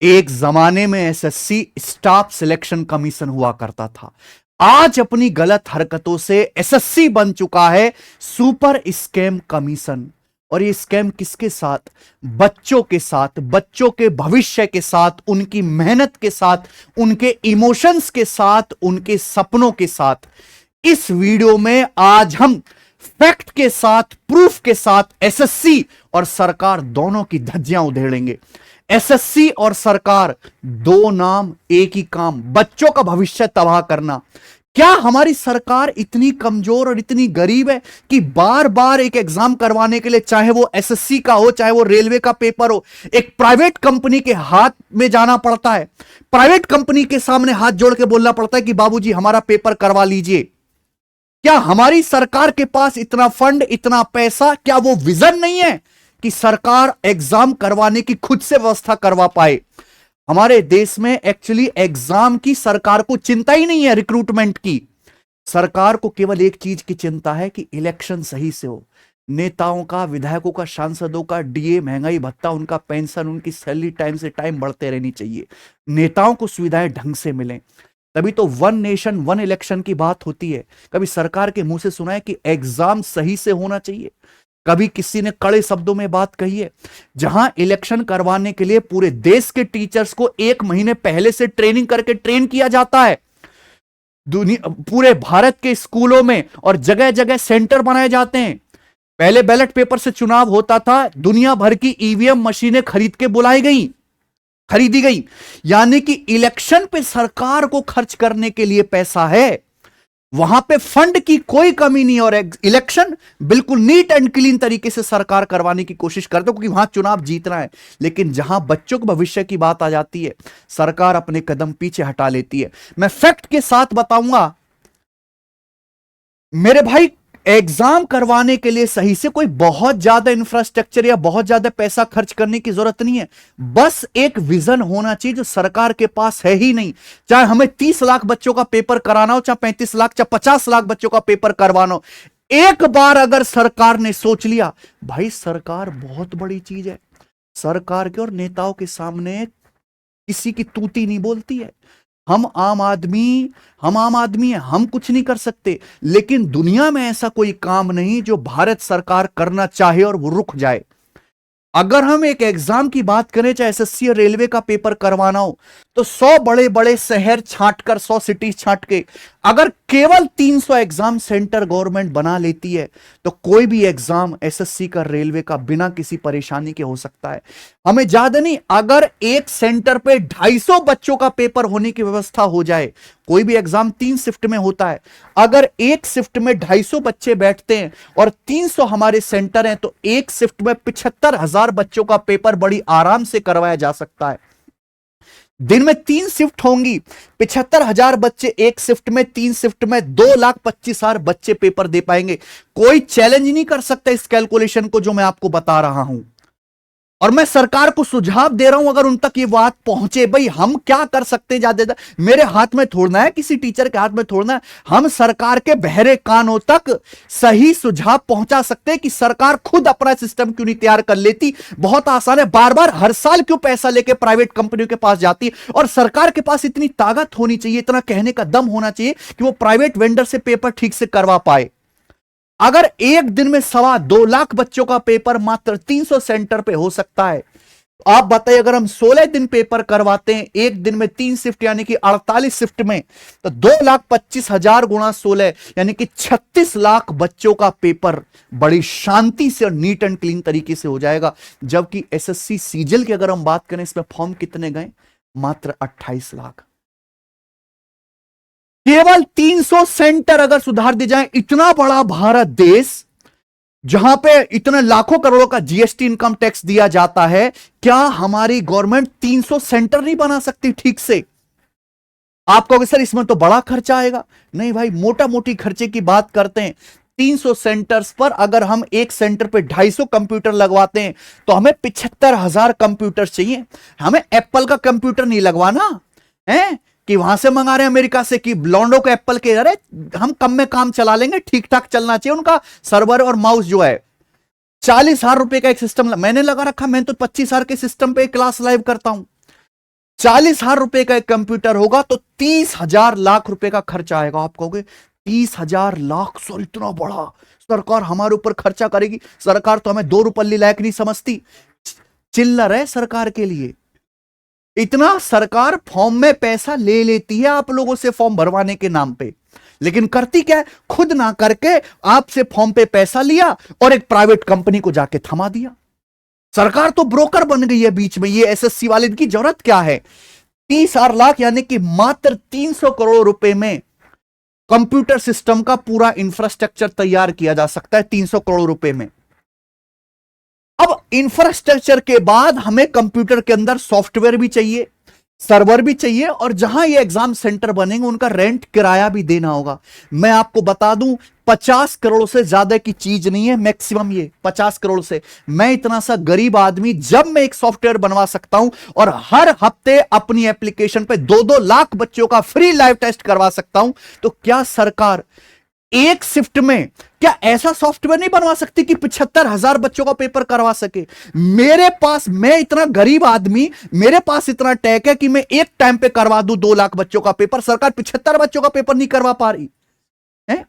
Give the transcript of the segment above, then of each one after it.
एक जमाने में एसएससी स्टाफ सिलेक्शन कमीशन हुआ करता था। आज अपनी गलत हरकतों से एसएससी बन चुका है सुपर स्कैम कमीशन। और ये स्कैम किसके साथ? बच्चों के साथ, बच्चों के भविष्य के साथ, उनकी मेहनत के साथ, उनके इमोशंस के साथ, उनके सपनों के साथ। इस वीडियो में आज हम फैक्ट के साथ, प्रूफ के साथ एसएससी और सरकार दोनों की धज्जियां उधेड़ेंगे। एसएससी और सरकार, दो नाम एक ही काम, बच्चों का भविष्य तबाह करना। क्या हमारी सरकार इतनी कमजोर और इतनी गरीब है कि बार बार एक एग्जाम करवाने के लिए, चाहे वो एसएससी का हो, चाहे वो रेलवे का पेपर हो, एक प्राइवेट कंपनी के हाथ में जाना पड़ता है, प्राइवेट कंपनी के सामने हाथ जोड़ के बोलना पड़ता है कि बाबूजी हमारा पेपर करवा लीजिए? क्या हमारी सरकार के पास इतना फंड, इतना पैसा, क्या वो विजन नहीं है कि सरकार एग्जाम करवाने की खुद से व्यवस्था करवा पाए? हमारे देश में एक्चुअली एग्जाम की सरकार को चिंता ही नहीं है, रिक्रूटमेंट की। सरकार को केवल एक चीज की चिंता है कि इलेक्शन सही से हो। नेताओं का, विधायकों का, सांसदों का डीए, महंगाई भत्ता, उनका पेंशन, उनकी सैलरी टाइम से टाइम बढ़ते रहनी चाहिए। नेताओं को सुविधाएं ढंग से मिलें, तभी तो वन नेशन वन इलेक्शन की बात होती है। कभी सरकार के मुंह से सुना है कि एग्जाम सही से होना चाहिए? कभी किसी ने कड़े शब्दों में बात कही है? जहां इलेक्शन करवाने के लिए पूरे देश के टीचर्स को 1 महीने पहले से ट्रेनिंग करके ट्रेन किया जाता है, दुनिया पूरे भारत के स्कूलों में और जगह जगह सेंटर बनाए जाते हैं। पहले बैलेट पेपर से चुनाव होता था, दुनिया भर की ईवीएम मशीनें खरीदी गई। यानी कि इलेक्शन पे सरकार को खर्च करने के लिए पैसा है, वहां पे फंड की कोई कमी नहीं। और इलेक्शन बिल्कुल नीट एंड क्लीन तरीके से सरकार करवाने की कोशिश करते, क्योंकि वहां चुनाव जीतना है। लेकिन जहां बच्चों के भविष्य की बात आ जाती है, सरकार अपने कदम पीछे हटा लेती है। मैं फैक्ट के साथ बताऊंगा मेरे भाई, एग्जाम करवाने के लिए सही से कोई बहुत ज्यादा इंफ्रास्ट्रक्चर या बहुत ज्यादा पैसा खर्च करने की जरूरत नहीं है। बस एक विजन होना चाहिए जो सरकार के पास है ही नहीं। चाहे हमें 30 लाख बच्चों का पेपर कराना हो, चाहे 35 लाख, चाहे 50 लाख बच्चों का पेपर करवाना हो, एक बार अगर सरकार ने सोच लिया, भाई सरकार बहुत बड़ी चीज है। सरकार के और नेताओं के सामने किसी की तूती नहीं बोलती है। हम आम आदमी हैं, हम कुछ नहीं कर सकते। लेकिन दुनिया में ऐसा कोई काम नहीं जो भारत सरकार करना चाहे और वो रुक जाए। अगर हम एक एग्जाम की बात करें, चाहे एसएससी और रेलवे का पेपर करवाना हो, तो 100 बड़े बड़े शहर छांटकर, 100 सिटीज छांट के अगर केवल 300 एग्जाम सेंटर गवर्नमेंट बना लेती है, तो कोई भी एग्जाम एसएससी का, रेलवे का, बिना किसी परेशानी के हो सकता है। हमें ज्यादा नहीं, अगर एक सेंटर पे 250 बच्चों का पेपर होने की व्यवस्था हो जाए, कोई भी एग्जाम 3 शिफ्ट में होता है, अगर एक शिफ्ट में 250 बच्चे बैठते हैं और 300 हमारे सेंटर हैं, तो एक शिफ्ट में 75,000 बच्चों का पेपर बड़ी आराम से करवाया जा सकता है। दिन में 3 शिफ्ट होंगी, 75,000 बच्चे एक शिफ्ट में, 3 शिफ्ट में 2,25,000 बच्चे पेपर दे पाएंगे। कोई चैलेंज नहीं कर सकता इस कैलकुलेशन को जो मैं आपको बता रहा हूं। और मैं सरकार को सुझाव दे रहा हूं, अगर उन तक ये बात पहुंचे, भाई हम क्या कर सकते हैं ज्यादा, मेरे हाथ में थोड़ना है, किसी टीचर के हाथ में थोड़ना है। हम सरकार के बहरे कानों तक सही सुझाव पहुंचा सकते हैं कि सरकार खुद अपना सिस्टम क्यों नहीं तैयार कर लेती। बहुत आसान है, बार बार हर साल क्यों पैसा लेके प्राइवेट कंपनियों के पास जाती है। और सरकार के पास इतनी ताकत होनी चाहिए, इतना कहने का दम होना चाहिए कि वो प्राइवेट वेंडर से पेपर ठीक से करवा पाए। अगर एक दिन में 2.25 लाख बच्चों का पेपर मात्र 300 सेंटर पे हो सकता है, तो आप बताइए, अगर हम 16 दिन पेपर करवाते हैं, एक दिन में 3 शिफ्ट यानी कि 48 शिफ्ट में, तो 2,25,000 गुणा 16 यानी कि 36 लाख बच्चों का पेपर बड़ी शांति से और नीट एंड क्लीन तरीके से हो जाएगा। जबकि एसएससी सीजल की अगर हम बात करें, इसमें फॉर्म कितने गए? मात्र 28 लाख। केवल 300 सेंटर अगर सुधार दिए जाए, इतना बड़ा भारत देश जहां पे इतने लाखों करोड़ों का जीएसटी इनकम टैक्स दिया जाता है, क्या हमारी गवर्नमेंट 300 सेंटर नहीं बना सकती ठीक से? आप कहोगे सर इसमें तो बड़ा खर्चा आएगा। नहीं भाई, मोटा मोटी खर्चे की बात करते हैं। 300 सेंटर्स पर अगर हम एक सेंटर पे 250 कंप्यूटर लगवाते हैं, तो हमें 75,000 कंप्यूटर चाहिए। हमें एप्पल का कंप्यूटर नहीं लगवाना है कि वहां से मंगा रहे हैं अमेरिका से, कि लॉन्डो को एप्पल के, अरे हम कम में काम चला लेंगे, ठीक ठाक चलना चाहिए उनका सर्वर और माउस जो है। 40,000 रुपए का एक सिस्टम मैंने लगा रखा, मैं तो 25,000 के सिस्टम पे क्लास लाइव करता हूं। 40,000 रुपए का एक कंप्यूटर होगा तो 30,000 लाख रुपए का खर्चा आएगा। आप कहोगे 30,000 लाख, सर इतना बड़ा सरकार हमारे ऊपर खर्चा करेगी? सरकार तो हमें 2 रुपये लायक नहीं समझती, चिल्लर है सरकार के लिए। इतना सरकार फॉर्म में पैसा ले लेती है आप लोगों से फॉर्म भरवाने के नाम पे, लेकिन करती क्या है? खुद ना करके आपसे फॉर्म पे पैसा लिया और एक प्राइवेट कंपनी को जाके थमा दिया। सरकार तो ब्रोकर बन गई है बीच में। ये एसएससी वाले की जरूरत क्या है? 30,000 लाख यानी कि मात्र 300 करोड़ रुपए में कंप्यूटर सिस्टम का पूरा इंफ्रास्ट्रक्चर तैयार किया जा सकता है 300 करोड़ रुपए में। अब इंफ्रास्ट्रक्चर के बाद हमें कंप्यूटर के अंदर सॉफ्टवेयर भी चाहिए, सर्वर भी चाहिए, और जहां ये एग्जाम सेंटर बनेंगे उनका रेंट किराया भी देना होगा। मैं आपको बता दूं 50 करोड़ से ज्यादा की चीज नहीं है मैक्सिमम ये 50 करोड़ से। मैं इतना सा गरीब आदमी जब मैं एक सॉफ्टवेयर बनवा सकता हूं और हर हफ्ते अपनी एप्लीकेशन पे 2-2 लाख बच्चों का फ्री लाइव टेस्ट करवा सकता हूं, तो क्या सरकार एक शिफ्ट में क्या ऐसा सॉफ्टवेयर नहीं बनवा सकती कि 75,000 बच्चों का पेपर करवा सके? मेरे पास, मैं इतना गरीब आदमी, मेरे पास इतना टैक है कि मैं एक टाइम पे करवा दूं 2 लाख बच्चों का पेपर। सरकार 75 बच्चों का पेपर नहीं करवा पा रही है।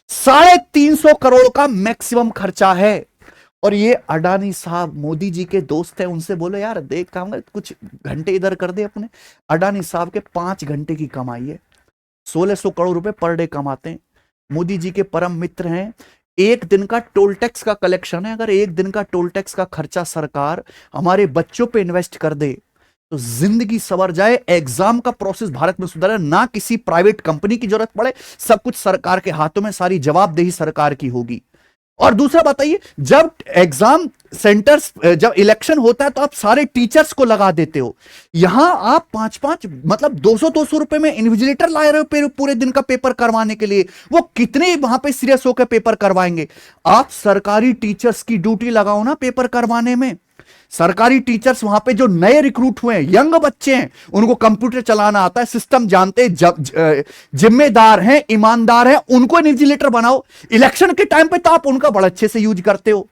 350 करोड़ का मैक्सिमम खर्चा है। और ये अडानी साहब मोदी जी के दोस्त हैं, उनसे बोलो यार देख काम कुछ घंटे इधर कर दे अपने। अडानी साहब के 5 घंटे की कमाई है, 1600 करोड़ रुपए पर डे कमाते हैं। मोदी जी के परम मित्र हैं। एक दिन का टोल टैक्स का कलेक्शन है। अगर एक दिन का टोल टैक्स का खर्चा सरकार हमारे बच्चों पे इन्वेस्ट कर दे तो जिंदगी सवर जाए। एग्जाम का प्रोसेस भारत में सुधरे, ना किसी प्राइवेट कंपनी की जरूरत पड़े, सब कुछ सरकार के हाथों में, सारी जवाबदेही सरकार की होगी। और दूसरा बताइए, जब एग्जाम सेंटर्स, जब इलेक्शन होता है तो आप सारे टीचर्स को लगा देते हो। यहां आप 5-5 मतलब 200-200 रुपए में इन्विजिलेटर ला रहे हो पूरे दिन का पेपर करवाने के लिए। वो कितने वहां पे सीरियस होकर पेपर करवाएंगे? आप सरकारी टीचर्स की ड्यूटी लगाओ ना पेपर करवाने में। सरकारी टीचर्स वहां पे जो नए रिक्रूट हुए हैं, यंग बच्चे हैं, उनको कंप्यूटर चलाना आता है, सिस्टम जानते हैं, जिम्मेदार हैं, ईमानदार हैं, उनको इन्विजिलेटर बनाओ। इलेक्शन के टाइम पे तो आप उनका बड़ा अच्छे से यूज करते हो,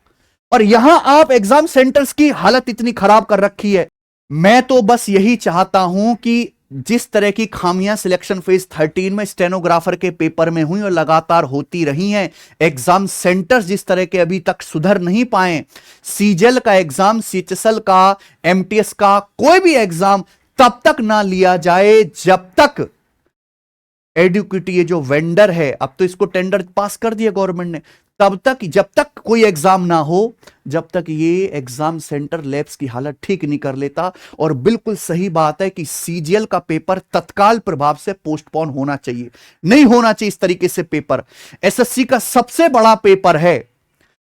और यहां आप एग्जाम सेंटर्स की हालत इतनी खराब कर रखी है। मैं तो बस यही चाहता हूं कि जिस तरह की खामियां सिलेक्शन फेज 13 में स्टेनोग्राफर के पेपर में हुई और लगातार होती रही हैं, एग्जाम सेंटर्स जिस तरह के अभी तक सुधर नहीं पाए, सीजेल का एग्जाम, सीएचएसएल का, एमटीएस का, कोई भी एग्जाम तब तक ना लिया जाए जब तक एडुकेटी, ये जो वेंडर है, अब तो इसको टेंडर पास कर दिया गवर्नमेंट ने, तब तक, जब तक कोई एग्जाम ना हो, जब तक ये एग्जाम सेंटर लैब्स की हालत ठीक नहीं कर लेता। और बिल्कुल सही बात है कि सीजीएल का पेपर तत्काल प्रभाव से पोस्टपोन होना चाहिए, नहीं होना चाहिए इस तरीके से पेपर। एसएससी का सबसे बड़ा पेपर है,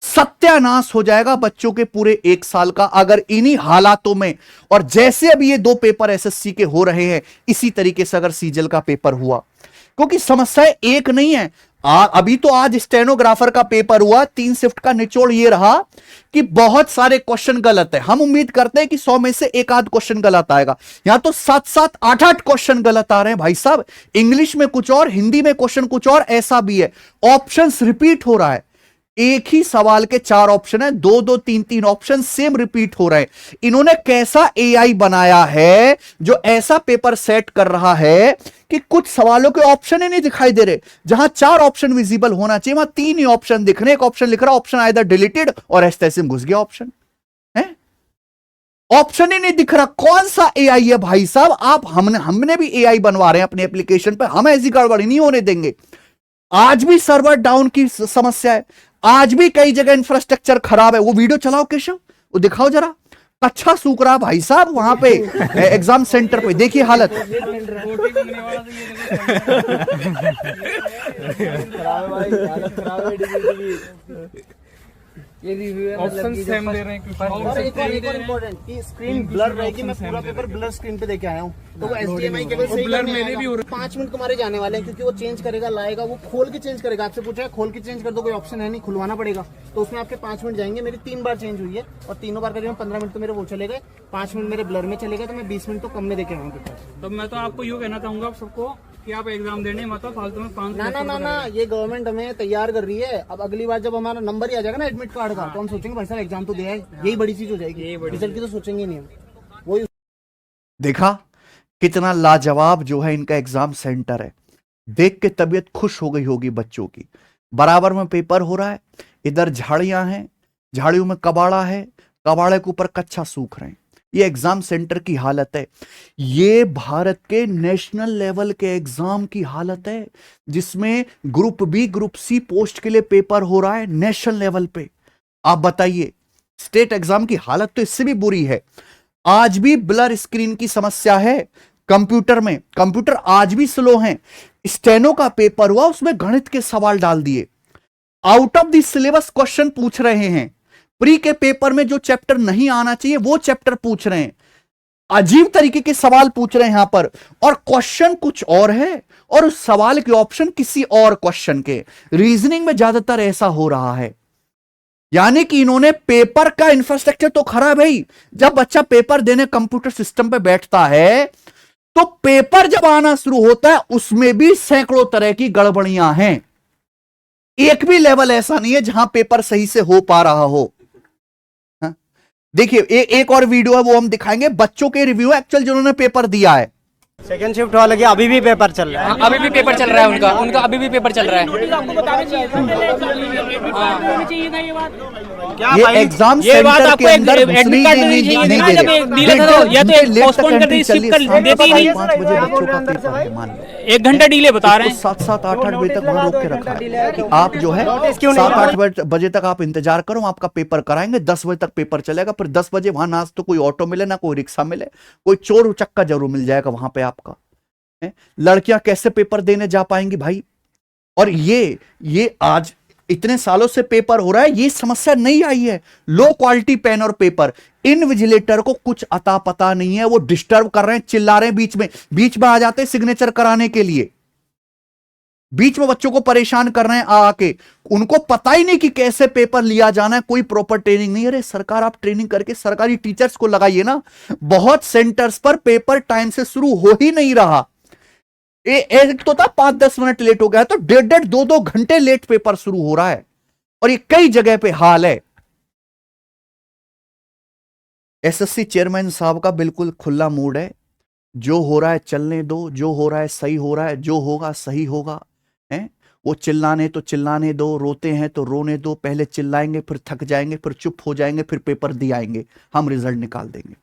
सत्यानाश हो जाएगा बच्चों के पूरे 1 साल का अगर इन्हीं हालातों में, और जैसे अभी ये 2 पेपर एसएससी के हो रहे हैं, इसी तरीके से अगर सीजीएल का पेपर हुआ, क्योंकि समस्या एक नहीं है। अभी तो आज स्टेनोग्राफर का पेपर हुआ, 3 शिफ्ट का निचोड़ ये रहा कि बहुत सारे क्वेश्चन गलत है। हम उम्मीद करते हैं कि 100 में से एक आध क्वेश्चन गलत आएगा, यहां तो 7-7, 8-8 क्वेश्चन गलत आ रहे हैं भाई साहब। इंग्लिश में कुछ और, हिंदी में क्वेश्चन कुछ और, ऐसा भी है। ऑप्शंस रिपीट हो रहा है, एक ही सवाल के 4 ऑप्शन है, 2-2, 3-3 ऑप्शन सेम रिपीट हो रहे हैं। इन्होंने कैसा एआई बनाया है जो ऐसा पेपर सेट कर रहा है कि कुछ सवालों के ऑप्शन ही नहीं दिखाई दे रहे। जहां 4 ऑप्शन विजिबल होना चाहिए वहां 3 ही ऑप्शन दिख रहे हैं। एक ऑप्शन लिख रहा, ऑप्शन आइदर डिलीटेड, और ऐसे घुस गया ऑप्शन है, ऑप्शन ही नहीं दिख रहा। कौन सा एआई है भाई साहब? आप हमने भी एआई बनवा रहे हैं अपने एप्लीकेशन पे, हम ऐसी गड़बड़ी नहीं होने देंगे। आज भी सर्वर डाउन की समस्या है, आज भी कई जगह इंफ्रास्ट्रक्चर खराब है। वो वीडियो चलाओ केशव, वो दिखाओ जरा, अच्छा सूख रहा भाई साहब वहां पे एग्जाम सेंटर पे, देखिए हालत। ये रिव्यूअर ऑप्शन सेम दे रहे हैं। और एक और इम्पोर्टेंट कि स्क्रीन ब्लर रहेगी। मैं पूरा पेपर ब्लर स्क्रीन पे देके आया हूँ, तो वो HDMI केबल से ब्लर मेरे भी हो रहा है। 5 मिनट तुम्हारे जाने वाले हैं, क्योंकि वो चेंज करेगा, लाएगा, वो खोल के चेंज करेगा। आपसे पूछा है खोल के चेंज कर दो, कोई ऑप्शन है नहीं, खुलवाना पड़ेगा। तो उसमें आपके 5 मिनट जाएंगे। मेरी 3 बार चेंज हुई है, और तीनों बार करीब 15 मिनट तो मेरे वो चले गए, 5 मिनट मेरे ब्लर में चले गए, तो मैं 20 मिनट तो कम में देके आऊँ पेपर। तो मैं तो आपको यूँ कहना चाहूंगा आप सबको कि आप एग्जाम देने मतलब फालतू में 5 ना, ये गवर्नमेंट हमें तैयार कर रही है। अब अगली बार जब हमारा नंबर ही आ जाएगा ना एडमिट कार्ड का, तो हम सोचेंगे भाई साहब एग्जाम तो दिया है, यही बड़ी चीज हो जाएगी। रिजल्ट की तो सोचेंगे नहीं हम। वही देखा कितना लाजवाब जो है इनका एग्जाम सेंटर है। देख के तबीयत खुश हो गई होगी बच्चों की। बराबर में पेपर हो रहा है, इधर झाड़ियां हैं, झाड़ियों में कबाड़ा है, कबाड़े के ऊपर कच्चा सूख रहे हैं। ये एग्जाम सेंटर की हालत है। ये भारत के नेशनल लेवल के एग्जाम की हालत है, जिसमें group B group C post के लिए पेपर हो रहा है नेशनल लेवल पे। आप बताइए, स्टेट एग्जाम की हालत तो इससे भी बुरी है। आज भी ब्लर स्क्रीन की समस्या है कंप्यूटर में, कंप्यूटर आज भी स्लो हैं। स्टेनो का पेपर हुआ, उसमें गणित के सवाल डाल दिए, out of the syllabus question पूछ रहे हैं। प्री के पेपर में जो चैप्टर नहीं आना चाहिए वो चैप्टर पूछ रहे हैं। अजीब तरीके के सवाल पूछ रहे हैं यहां पर, और क्वेश्चन कुछ और है और उस सवाल के ऑप्शन किसी और क्वेश्चन के। रीजनिंग में ज्यादातर ऐसा हो रहा है। यानी कि इन्होंने पेपर का इंफ्रास्ट्रक्चर तो खराब है ही। जब बच्चा पेपर देने कंप्यूटर सिस्टम पे बैठता है तो पेपर जब आना शुरू होता है उसमें भी सैकड़ों तरह की गड़बड़ियां हैं। एक भी लेवल ऐसा नहीं है जहां पेपर सही से हो पा रहा हो। हाँ? देखिए एक और वीडियो है, वो हम दिखाएंगे। बच्चों के रिव्यू एक्चुअल जिन्होंने पेपर दिया है। सेकंड शिफ्ट वाले के अभी भी पेपर चल रहा है। अभी भी पेपर चल रहा है उनका अभी भी पेपर चल रहा है। आपको बताना चाहिए था ये बात। क्या ये भाई, एग्जाम ये बात सेंटर आपको के अंदर एडमिट घुसने कार्ड ही देनी चाहिए नहीं थी ना, दे जब रहे। दिया था तो या तो घंटे लेट पोस्टपोन तक कर दी, एंट्री शिफ्ट चली, कर देती ही 5 बजे बच्चों का पेपर है, मान लो। 1 घंटा डिले बता रहे हैं। 7-7, 8-8 बजे तक वहां रोक के रखा है कि आप जो है 7-8 बजे तक आप इंतजार करो, आपका पेपर कराएंगे। 10 बजे तक पेपर चलेगा। फिर 10 बजे वहां ना तो कोई ऑटो मिले, ना कोई रिक्शा मिले, कोई चोर उचक्का जरूर मिल जाएगा वहां पे आपका। लड़कियां कैसे पेपर देने जा पाएंगी भाई? और ये आज इतने सालों से पेपर हो रहा है, ये समस्या नहीं आई है। लो क्वालिटी पेन और पेपर, इनविजिलेटर को कुछ अता पता नहीं है। वो डिस्टर्ब कर रहे हैं, चिल्ला रहे हैं, बीच में आ जाते हैं सिग्नेचर कराने के लिए, बीच में बच्चों को परेशान कर रहे हैं आके। उनको पता ही नहीं कि कैसे पेपर लिया जाना है, कोई प्रॉपर ट्रेनिंग नहीं। अरे सरकार, आप ट्रेनिंग करके सरकारी टीचर्स को लगाइए ना। बहुत सेंटर्स पर पेपर टाइम से शुरू हो ही नहीं रहा। एक तो था 5-10 मिनट लेट हो गया, तो 1.5 2 घंटे लेट पेपर शुरू हो रहा है। और ये कई जगह पे हाल है। एसएससी चेयरमैन साहब का बिल्कुल खुला मूड है। जो हो रहा है चलने दो, जो हो रहा है सही हो रहा है, जो होगा सही होगा। हैं? वो चिल्लाने तो चिल्लाने दो, रोते हैं तो रोने दो। पहले चिल्लाएंगे, फिर थक जाएंगे, फिर चुप हो जाएंगे, फिर पेपर दिए आएंगे, हम रिजल्ट निकाल देंगे।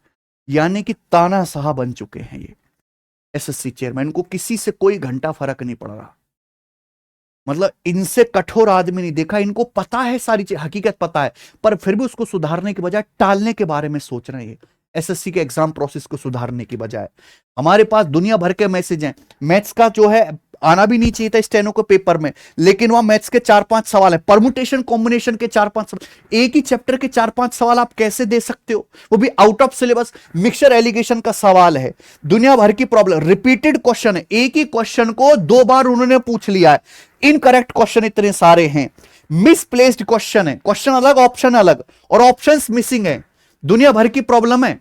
यानी कि तानाशाह बन चुके हैं ये एसएससी चेयरमैन को। किसी से कोई घंटा फर्क नहीं पड़ रहा। मतलब इनसे कठोर आदमी नहीं देखा। इनको पता है, सारी हकीकत पता है, पर फिर भी उसको सुधारने के बजाय टालने के बारे में सोच रहे हैं। एसएससी के एग्जाम प्रोसेस को सुधारने की बजाय हमारे पास दुनिया भर के मैसेज हैं। मैथ्स का जो है आना भी नहीं चाहिए था स्टेनो के पेपर में, लेकिन वहां मैथ्स के 4-5 सवाल है, परमुटेशन कॉम्बिनेशन के 4-5 सवाल। एक ही चैप्टर के 4-5 सवाल आप कैसे दे सकते हो, वो भी out of syllabus. Mixture allegation का सवाल है, दुनिया भर की प्रॉब्लम, रिपीटेड क्वेश्चन है। एक ही क्वेश्चन को 2 बार उन्होंने पूछ लिया है। इनकरेक्ट क्वेश्चन इतने सारे हैं, मिसप्लेस्ड क्वेश्चन है, क्वेश्चन अलग ऑप्शन अलग, और ऑप्शंस मिसिंग है। दुनिया भर की प्रॉब्लम है।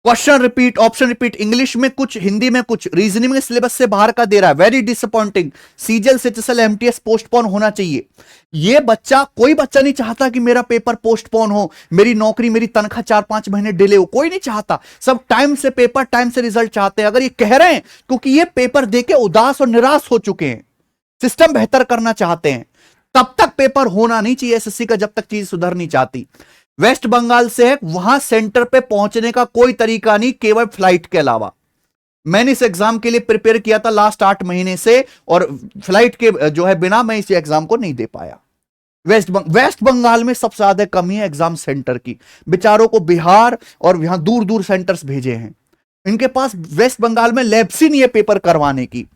Question repeat, option repeat, English में कुछ, हिंदी में कुछ, रीजनिंग में सिलेबस से बाहर का दे रहा है। Very disappointing. CGL CHSL MTS postpone होना चाहिए। ये बच्चा, कोई बच्चा नहीं चाहता कि मेरा पेपर पोस्टपोन हो, मेरी नौकरी, मेरी तनख्वाह 4-5 महीने डिले हो। कोई नहीं चाहता। सब टाइम से पेपर, टाइम से रिजल्ट चाहते हैं। अगर ये कह रहे हैं क्योंकि ये पेपर देके उदास और निराश हो चुके हैं, सिस्टम बेहतर करना चाहते हैं, तब तक पेपर होना नहीं चाहिए एसएससी का, जब तक चीज सुधरनी चाहती। वेस्ट बंगाल से है, वहां सेंटर पे पहुंचने का कोई तरीका नहीं, केवल फ्लाइट के अलावा। मैंने इस एग्जाम के लिए प्रिपेयर किया था लास्ट 8 महीने से, और फ्लाइट के जो है बिना मैं इस एग्जाम को नहीं दे पाया। वेस्ट बंगाल में सबसे ज्यादा कमी है एग्जाम सेंटर की। बेचारों को बिहार और यहां दूर दूर सेंटर्स भेजे हैं। इनके पास वेस्ट बंगाल में लैब्स ही नहीं है पेपर करवाने की।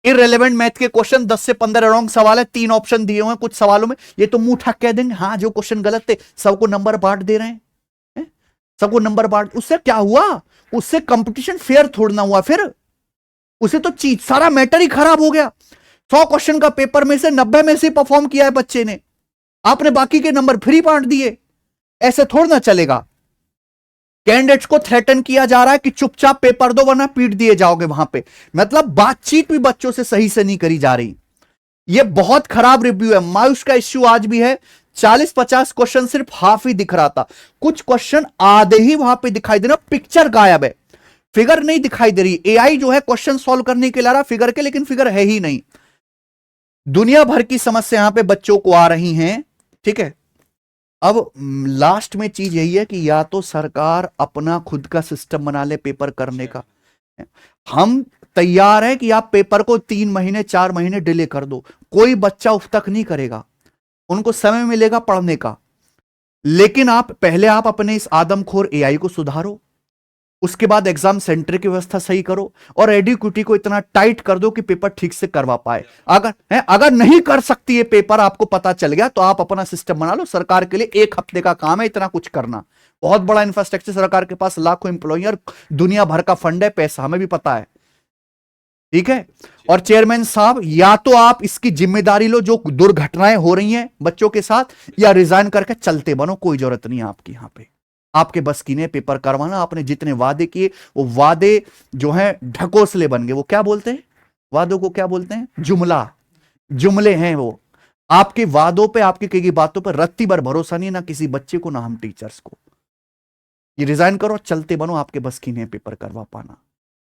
इररिलेवेंट मैथ के क्वेश्चन 10 से 15 रॉन्ग सवाल है, 3 ऑप्शन दिए हुए हैं कुछ सवालों में। ये तो मुंह ठक कह देंगे हाँ जो क्वेश्चन गलत थे, सबको नंबर बांट दे रहे हैं, सबको नंबर बांट। उससे क्या हुआ? उससे कंपटीशन फेयर थोड़ना हुआ, फिर उसे तो चीज सारा मैटर ही खराब हो गया। 100 क्वेश्चन का पेपर में से 90 में से परफॉर्म किया है बच्चे ने, आपने बाकी के नंबर फ्री बांट दिए। ऐसे थोड़ा ना चलेगा। कैंडिडेट्स को थ्रेटन किया जा रहा है कि चुपचाप पेपर दो वरना पीट दिए जाओगे वहां पे। मतलब बातचीत भी बच्चों से सही से नहीं करी जा रही। यह बहुत खराब रिव्यू है। मायूस का इश्यू आज भी है। 40-50 क्वेश्चन सिर्फ हाफ ही दिख रहा था, कुछ क्वेश्चन आधे ही वहां पे दिखाई देना, पिक्चर गायब है। फिगर नहीं दिखाई दे रही। एआई जो है क्वेश्चन सॉल्व करने के ला रहा फिगर के, लेकिन फिगर है ही नहीं। दुनिया भर की समस्या यहां पे बच्चों को आ रही हैं, ठीक है। अब लास्ट में चीज यही है कि या तो सरकार अपना खुद का सिस्टम बना ले पेपर करने का। हम तैयार हैं कि आप पेपर को 3 महीने 4 महीने डिले कर दो, कोई बच्चा उस तक नहीं करेगा, उनको समय मिलेगा पढ़ने का। लेकिन पहले आप अपने इस आदमखोर एआई को सुधारो, उसके बाद एग्जाम सेंटर की व्यवस्था सही करो और एडिक्विटी को इतना टाइट कर दो कि पेपर ठीक से करवा पाए। अगर नहीं कर सकती है पेपर, आपको पता चल गया, तो आप अपना सिस्टम बना लो। सरकार के लिए 1 हफ्ते का काम है इतना कुछ करना। बहुत बड़ा इंफ्रास्ट्रक्चर सरकार के पास, लाखों एम्प्लॉय और दुनिया भर का फंड है, पैसा हमें भी पता है, ठीक है। और चेयरमैन साहब, या तो आप इसकी जिम्मेदारी लो जो दुर्घटनाएं हो रही हैं बच्चों के साथ, या रिजाइन करके चलते बनो, कोई जरूरत नहीं है आपकी। यहां पे आपके बस की नहीं पेपर करवाना। आपने जितने वादे किए वो वादे जो हैं ढकोसले बन गए। वो क्या बोलते हैं वादों को, क्या बोलते हैं, जुमले हैं वो। आपके वादों पे, आपकी कई बातों पर रत्ती भर भरोसा नहीं, ना किसी बच्चे को, ना हम टीचर्स को। ये रिजाइन करो, चलते बनो, आपके बस की नहीं पेपर करवा पाना।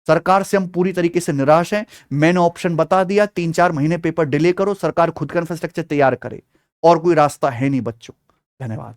सरकार से हम पूरी तरीके से निराश हैं। मैंने ऑप्शन बता दिया, 3-4 महीने पेपर डिले करो, सरकार खुद का इंफ्रास्ट्रक्चर तैयार करे, और कोई रास्ता है नहीं बच्चों। धन्यवाद।